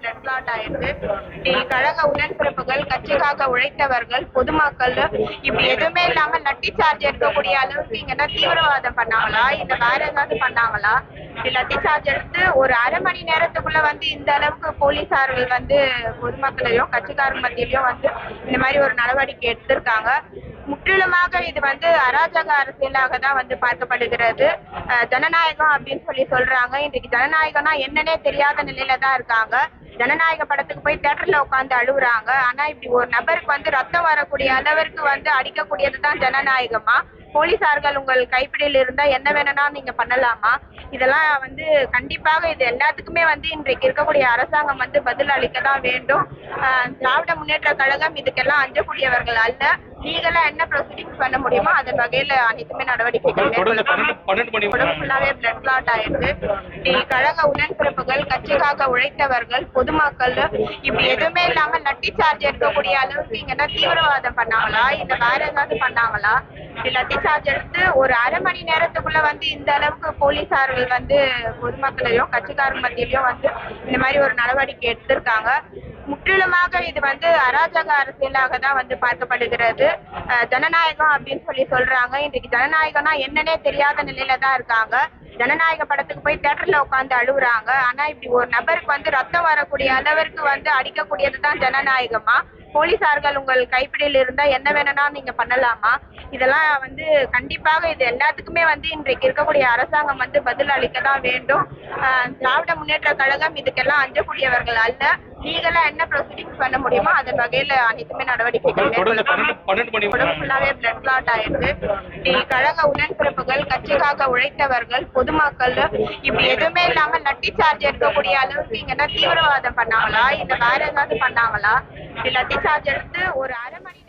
Blood clot ஆயிருக்கு. கழக உடன்பிறப்புகள், கட்சிக்காக உழைத்தவர்கள், பொதுமக்கள் இப்படி எதுவுமே இல்லாம லட்டி சார்ஜ் எடுக்கக்கூடிய அளவுக்கு இங்கன்னா தீவிரவாதம் பண்ணாங்களா இல்ல வேற ஏதாவது பண்ணாங்களா? லட்டி சார்ஜ் எடுத்து ஒரு அரை மணி நேரத்துக்குள்ள இந்த அளவுக்கு போலீசார்கள் பொதுமக்களையும் கட்சிக்காரர் மத்தியிலையும் இந்த மாதிரி ஒரு நடவடிக்கை எடுத்திருக்காங்க. முற்றிலுமாக இது அராஜக அரசியலாக தான் பார்க்கப்படுகிறது. ஜனநாயகம் அப்படின்னு சொல்றாங்க. இன்றைக்கு ஜனநாயகம்னா என்னன்னே தெரியாத நிலையில தான் இருக்காங்க. ஜனநாயக படத்துக்கு போய் தியேட்டர்ல உட்காந்து அழுகுறாங்க. ஆனா இப்படி ஒரு நபருக்கு ரத்தம் வரக்கூடிய அளவிற்கு அடிக்கக்கூடியதுதான் ஜனநாயகமா? போலீசார்கள் உங்கள் கைப்பிடியில் இருந்தா என்ன வேணும்னா நீங்க பண்ணலாமா? இதெல்லாம் கண்டிப்பாக இது எல்லாத்துக்குமே இன்றைக்கு இருக்கக்கூடிய அரசாங்கம் பதில் அளிக்க தான் வேண்டும். திராவிட முன்னேற்ற கழகம் இதுக்கெல்லாம் அஞ்சக்கூடியவர்கள் அல்ல. லீகலா என்ன ப்ரொசீடிங்ஸ் பண்ண முடியுமோ அதன் வகையில அனைத்துமே நடவடிக்கைகள் ஃபுல்லாவே பிளட் கிளாட் ஆயிருக்கு. கழக உடன்பிறப்புகள், கட்சிக்காக உழைத்தவர்கள், பொதுமக்கள் இப்படி எதுவுமே இல்லாம லட்டி சார்ஜ் எடுக்கக்கூடிய அளவுக்கு இங்கன்னா தீவிரவாதம் பண்ணாங்களா இல்ல வேற ஏதாவது பண்ணாங்களா? லட்டி சார்ஜ் எடுத்து ஒரு அரை மணி நேரத்துக்குள்ள இந்த அளவுக்கு போலீசார்கள் பொதுமக்களையும் கட்சிக்காரர் மத்தியிலையும் இந்த மாதிரி ஒரு நடவடிக்கை எடுத்திருக்காங்க. முற்றிலுமாக இது அராஜக அரசியலாக தான் பார்க்கப்படுகிறது. ஜனநாயகம் அப்படின்னு சொல்றாங்க. இன்றைக்கு ஜனநாயகம்னா என்னன்னே தெரியாத நிலையில தான் இருக்காங்க. ஜனநாயக படத்துக்கு போய் தியேட்டர்ல உட்காந்து அழுகுறாங்க. ஆனா இப்படி ஒரு நபருக்கு ரத்தம் வரக்கூடிய அளவிற்கு அடிக்கக்கூடியதுதான் ஜனநாயகமா? போலீசார்கள் உங்கள் கைப்பிடியில் இருந்தா என்ன வேணும்னா நீங்க பண்ணலாமா? இதெல்லாம் கண்டிப்பாக இது எல்லாத்துக்குமே இன்றைக்கு இருக்கக்கூடிய அரசாங்கம் பதில் அளிக்க தான் வேண்டும். திராவிட முன்னேற்ற கழகம் இதுக்கெல்லாம் அஞ்சக்கூடியவர்கள் அல்ல. லீகலா என்ன ப்ரொசீடிங்ஸ் பண்ண முடியுமோ அதன் வகையில அனைத்துமே நடவடிக்கைகள் ஃபுல்லாவே பிளட் கிளாட் ஆயிருக்கு. கழக உடன்பிறப்புகள், கட்சிக்காக உழைத்தவர்கள், பொதுமக்கள் இப்படி எதுவுமே இல்லாம லட்டி சார்ஜ் எடுக்கக்கூடிய அளவுக்கு இங்கன்னா தீவிரவாதம் பண்ணாங்களா இல்ல வேற ஏதாவது பண்ணாங்களா? லட்டி சார்ஜ் எடுத்து ஒரு அரை மணி